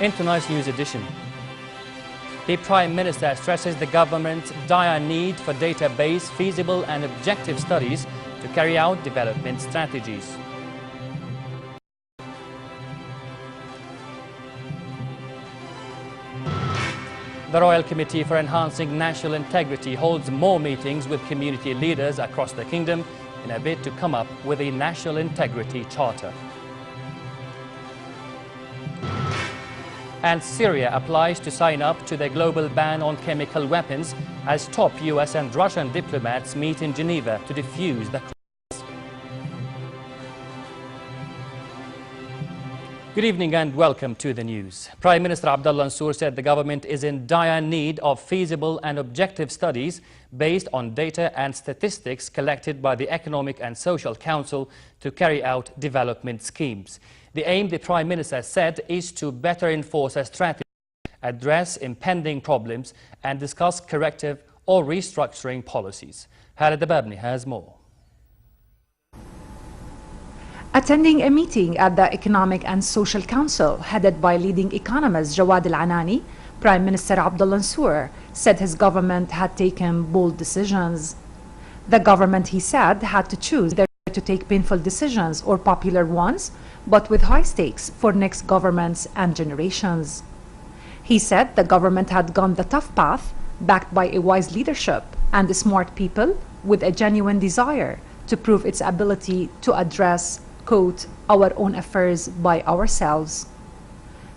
In tonight's news edition, the Prime Minister stresses the government's dire need for data-based, feasible and objective studies to carry out development strategies. The Royal Committee for Enhancing National Integrity holds more meetings with community leaders across the kingdom in a bid to come up with a National Integrity Charter. And Syria applies to sign up to the global ban on chemical weapons as top US and Russian diplomats meet in Geneva to defuse the crisis. Good evening and welcome to the news. Prime Minister Abdullah Mansour said the government is in dire need of feasible and objective studies based on data and statistics collected by the Economic and Social Council to carry out development schemes. The aim, the Prime Minister said, is to better enforce a strategy, address impending problems and discuss corrective or restructuring policies. Khaled Ababni has more. Attending a meeting at the Economic and Social Council headed by leading economist Jawad Al-Anani, Prime Minister Abdullah Mansour said his government had taken bold decisions. The government, he said, had to choose whether to take painful decisions or popular ones, but with high stakes for next governments and generations. He said the government had gone the tough path, backed by a wise leadership and smart people with a genuine desire to prove its ability to address, quote, our own affairs by ourselves.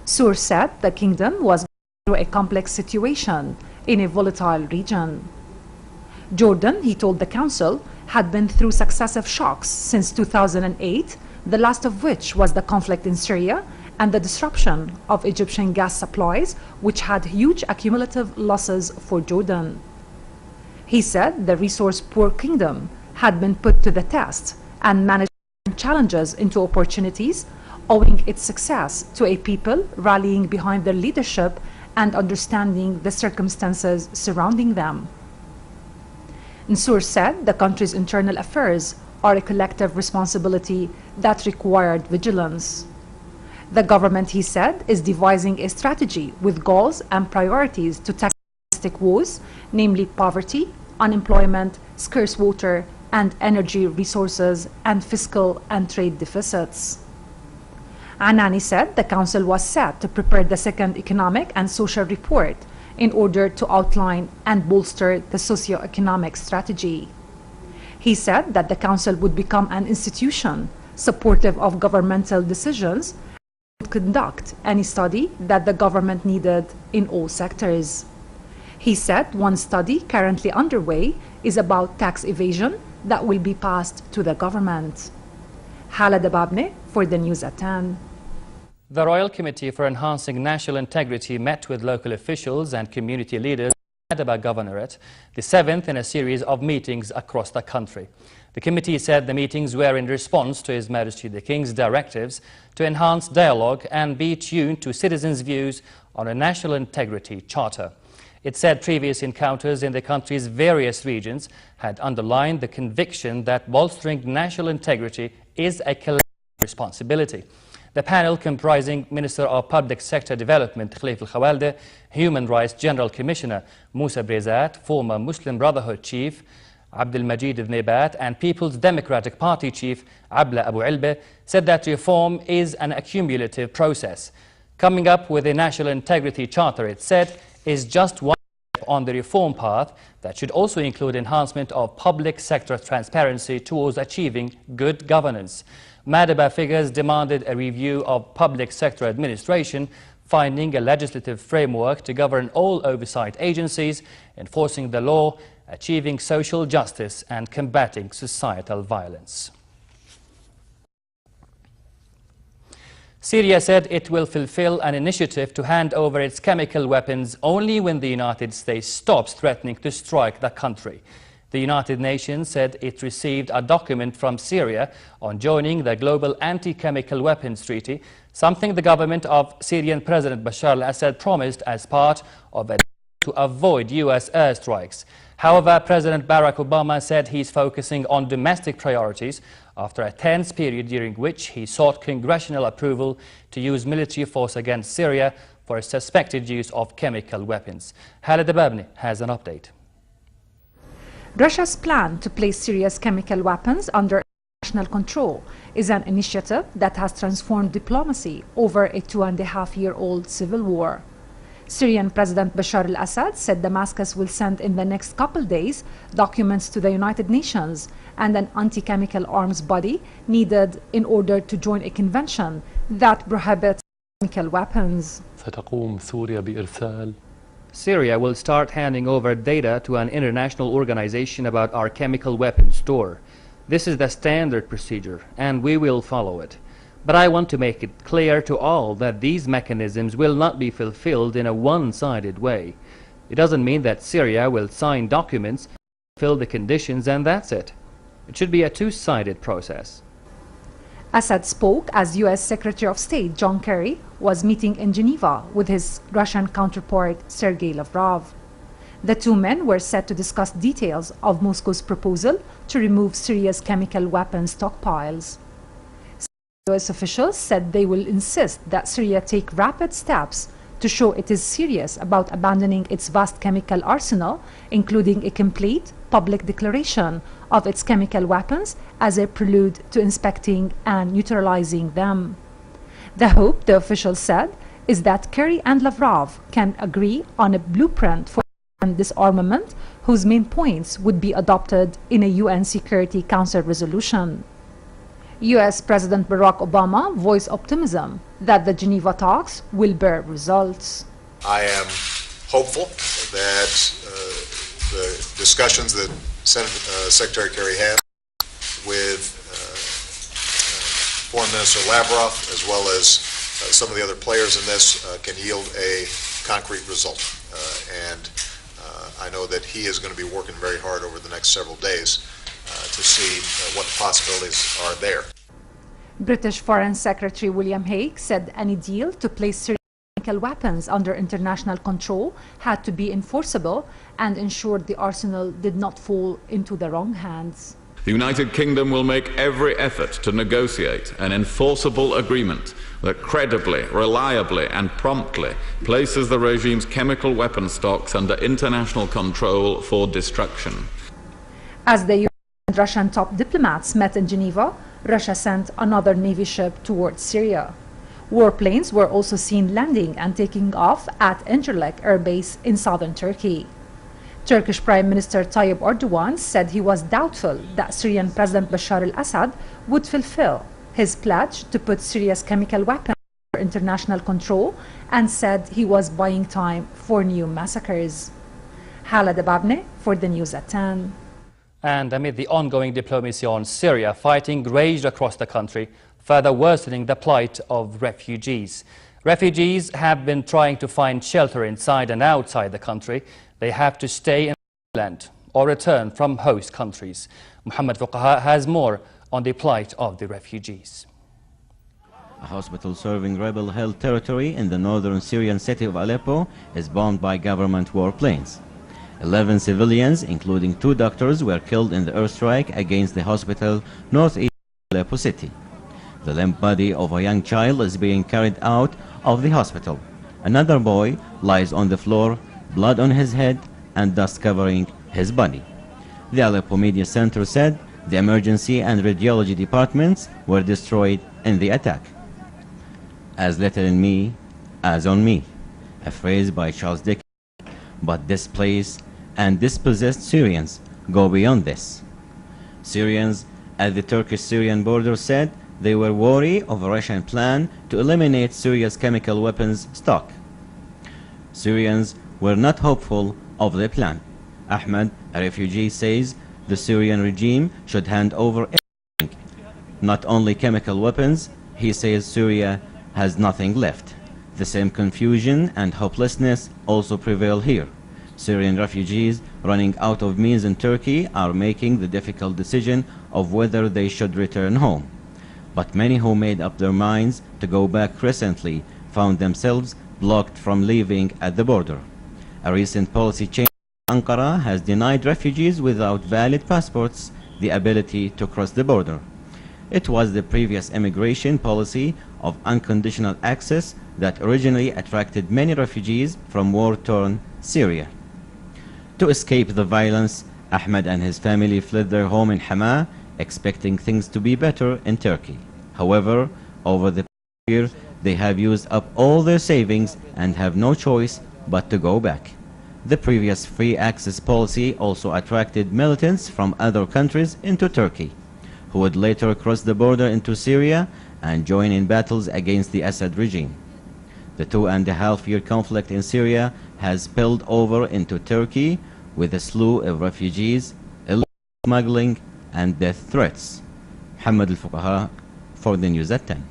Mansour said the kingdom was going through a complex situation in a volatile region. Jordan, he told the council, had been through successive shocks since 2008, the last of which was the conflict in Syria and the disruption of Egyptian gas supplies, which had huge accumulative losses for Jordan. He said the resource-poor kingdom had been put to the test and managed to turn challenges into opportunities, owing its success to a people rallying behind their leadership and understanding the circumstances surrounding them. Mansour said the country's internal affairs are a collective responsibility that required vigilance. The government, he said, is devising a strategy with goals and priorities to tackle domestic woes, namely poverty, unemployment, scarce water and energy resources, and fiscal and trade deficits. Anani said the council was set to prepare the second economic and social report in order to outline and bolster the socio-economic strategy. He said that the council would become an institution supportive of governmental decisions and would conduct any study that the government needed in all sectors. He said one study currently underway is about tax evasion that will be passed to the government. Khaled Ababni for the news at 10. The Royal Committee for Enhancing National Integrity met with local officials and community leaders at the Governorate, the seventh in a series of meetings across the country. The committee said the meetings were in response to His Majesty the King's directives to enhance dialogue and be tuned to citizens' views on a National Integrity Charter. It said previous encounters in the country's various regions had underlined the conviction that bolstering national integrity is a collective responsibility. The panel, comprising Minister of Public Sector Development Khalifa, Human Rights General Commissioner Musa Brezat, former Muslim Brotherhood Chief Abdul Majid Dhnebat and People's Democratic Party Chief Abla Abu Ilbe, said that reform is an accumulative process. Coming up with a National Integrity Charter, it said, is just one step on the reform path that should also include enhancement of public sector transparency towards achieving good governance. Madaba figures demanded a review of public sector administration, finding a legislative framework to govern all oversight agencies, enforcing the law, achieving social justice and combating societal violence. Syria said it will fulfill an initiative to hand over its chemical weapons only when the United States stops threatening to strike the country. The United Nations said it received a document from Syria on joining the Global Anti-Chemical Weapons Treaty, something the government of Syrian President Bashar al-Assad promised as part of a to avoid US airstrikes. However, President Barack Obama said he's focusing on domestic priorities after a tense period during which he sought congressional approval to use military force against Syria for a suspected use of chemical weapons. Khalal has an update. Russia's plan to place Syria's chemical weapons under international control is an initiative that has transformed diplomacy over a 2.5-year-old civil war. Syrian President Bashar al-Assad said Damascus will send in the next couple days documents to the United Nations and an anti-chemical arms body needed in order to join a convention that prohibits chemical weapons. ستقوم سوريا بإرسال Syria will start handing over data to an international organization about our chemical weapons store. This is the standard procedure, and we will follow it. But I want to make it clear to all that these mechanisms will not be fulfilled in a one-sided way. It doesn't mean that Syria will sign documents, fill the conditions, and that's it. It should be a two-sided process. Assad spoke as U.S. Secretary of State John Kerry was meeting in Geneva with his Russian counterpart Sergei Lavrov. The two men were set to discuss details of Moscow's proposal to remove Syria's chemical weapons stockpiles. U.S. officials said they will insist that Syria take rapid steps to show it is serious about abandoning its vast chemical arsenal, including a complete public declaration of its chemical weapons as a prelude to inspecting and neutralizing them. The hope, the officials said, is that Kerry and Lavrov can agree on a blueprint for disarmament whose main points would be adopted in a UN Security Council resolution. U.S. President Barack Obama voiced optimism that the Geneva talks will bear results. I am hopeful that the discussions that Secretary Kerry had with Foreign Minister Lavrov, as well as some of the other players in this, can yield a concrete result. I know that he is going to be working very hard over the next several days to see what the possibilities are there. British Foreign Secretary William Hague said any deal to place Syrian chemical weapons under international control had to be enforceable and ensured the arsenal did not fall into the wrong hands. The United Kingdom will make every effort to negotiate an enforceable agreement that credibly, reliably and promptly places the regime's chemical weapon stocks under international control for destruction. As the US and Russian top diplomats met in Geneva, Russia sent another Navy ship towards Syria. Warplanes were also seen landing and taking off at Incirlik Air Base in southern Turkey. Turkish Prime Minister Tayyip Erdogan said he was doubtful that Syrian President Bashar al-Assad would fulfill his pledge to put Syria's chemical weapons under international control and said he was buying time for new massacres. Khalal for the news at 10. And amid the ongoing diplomacy on Syria, fighting raged across the country, further worsening the plight of refugees. Refugees have been trying to find shelter inside and outside the country. They have to stay in the land or return from host countries. Muhammad Fuqaha has more on the plight of the refugees. A hospital serving rebel-held territory in the northern Syrian city of Aleppo is bombed by government warplanes. 11 civilians, including 2 doctors, were killed in the airstrike against the hospital northeast of Aleppo city. The limp body of a young child is being carried out of the hospital. Another boy lies on the floor, blood on his head and dust covering his body. The Aleppo Media Center said the emergency and radiology departments were destroyed in the attack. As little in me as on me, a phrase by Charles Dickens. But displaced and dispossessed Syrians go beyond this. Syrians at the Turkish-Syrian border said they were wary of a Russian plan to eliminate Syria's chemical weapons stock. Syrians were not hopeful of the plan. Ahmed, a refugee, says the Syrian regime should hand over everything, not only chemical weapons. He says Syria has nothing left. The same confusion and hopelessness also prevail here. Syrian refugees running out of means in Turkey are making the difficult decision of whether they should return home. But many who made up their minds to go back recently found themselves blocked from leaving at the border. A recent policy change in Ankara has denied refugees without valid passports the ability to cross the border. It was the previous immigration policy of unconditional access that originally attracted many refugees from war-torn Syria. To escape the violence, Ahmed and his family fled their home in Hama, expecting things to be better in Turkey. However, over the year, they have used up all their savings and have no choice but to go back. The previous free access policy also attracted militants from other countries into Turkey, who would later cross the border into Syria and join in battles against the Assad regime. The 2.5-year conflict in Syria has spilled over into Turkey with a slew of refugees, illegal smuggling and death threats. Mohammed Al-Fuqaha for the news at 10.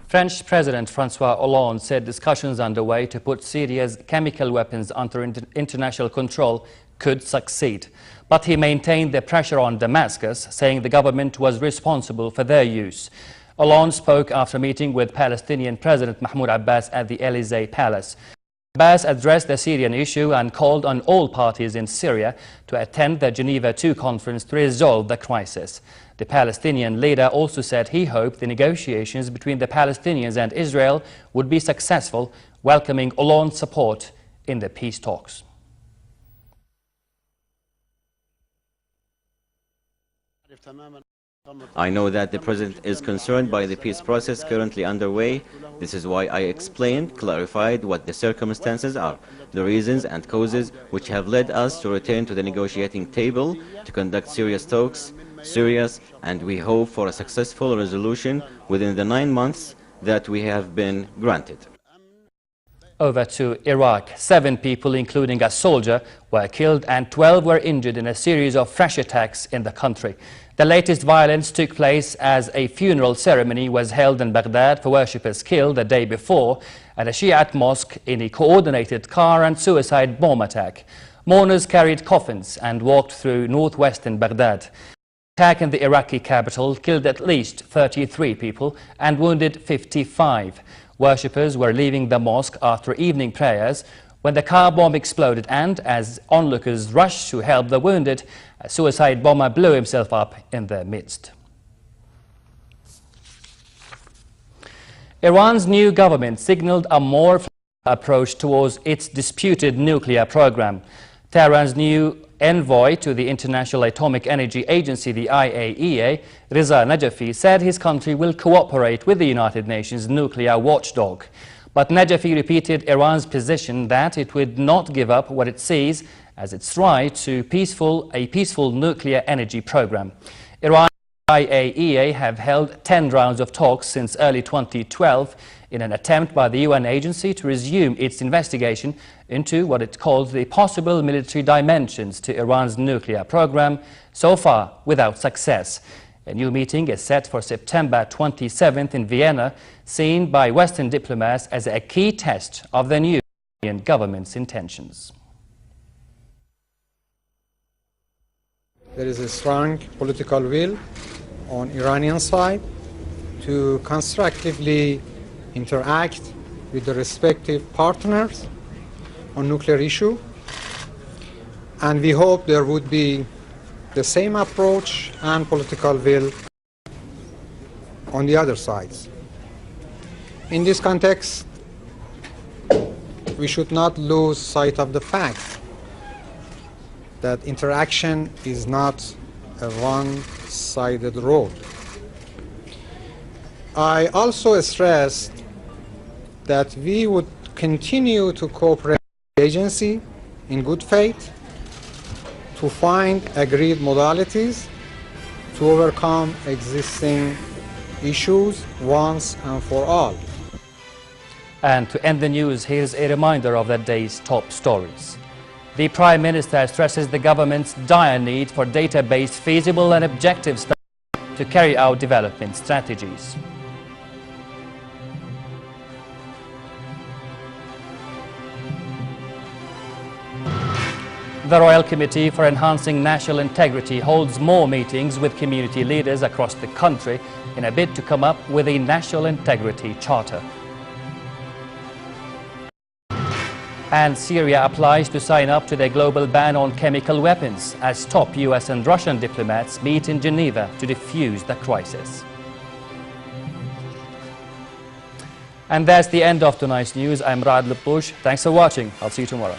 French President François Hollande said discussions underway to put Syria's chemical weapons under international control could succeed. But he maintained the pressure on Damascus, saying the government was responsible for their use. Hollande spoke after meeting with Palestinian President Mahmoud Abbas at the Elysee Palace. Abbas addressed the Syrian issue and called on all parties in Syria to attend the Geneva II conference to resolve the crisis. The Palestinian leader also said he hoped the negotiations between the Palestinians and Israel would be successful, welcoming Hollande's support in the peace talks. I know that the President is concerned by the peace process currently underway. This is why I explained, clarified what the circumstances are, the reasons and causes which have led us to return to the negotiating table to conduct serious talks, and we hope for a successful resolution within the 9 months that we have been granted. Over to Iraq. 7 people, including a soldier, were killed and 12 were injured in a series of fresh attacks in the country. The latest violence took place as a funeral ceremony was held in Baghdad for worshippers killed the day before at a Shiite mosque in a coordinated car and suicide bomb attack. Mourners carried coffins and walked through northwestern Baghdad. The attack in the Iraqi capital killed at least 33 people and wounded 55. Worshippers were leaving the mosque after evening prayers when the car bomb exploded, and as onlookers rushed to help the wounded, a suicide bomber blew himself up in their midst. Iran's new government signaled a more flexible approach towards its disputed nuclear program. Tehran's new envoy to the International Atomic Energy Agency, the IAEA, Reza Najafi, said his country will cooperate with the United Nations nuclear watchdog. But Najafi repeated Iran's position that it would not give up what it sees as its right to a peaceful nuclear energy program. Iran and the IAEA have held 10 rounds of talks since early 2012 in an attempt by the UN agency to resume its investigation into what it calls the possible military dimensions to Iran's nuclear program, so far without success. A new meeting is set for September 27th in Vienna, seen by Western diplomats as a key test of the new Iranian government's intentions. There is a strong political will on Iranian side to constructively interact with the respective partners on nuclear issue, and we hope there would be the same approach and political will on the other sides. In this context, we should not lose sight of the fact that interaction is not a one-sided road. I also stressed that we would continue to cooperate with the agency in good faith to find agreed modalities to overcome existing issues once and for all. And to end the news, here's a reminder of that day's top stories. The Prime Minister stresses the government's dire need for data-based, feasible and objective studies to carry out development strategies. The Royal Committee for Enhancing National Integrity holds more meetings with community leaders across the country in a bid to come up with a National Integrity Charter. And Syria applies to sign up to the global ban on chemical weapons as top US and Russian diplomats meet in Geneva to defuse the crisis. And that's the end of tonight's news. I'm Rad Lapush. Thanks for watching. I'll see you tomorrow.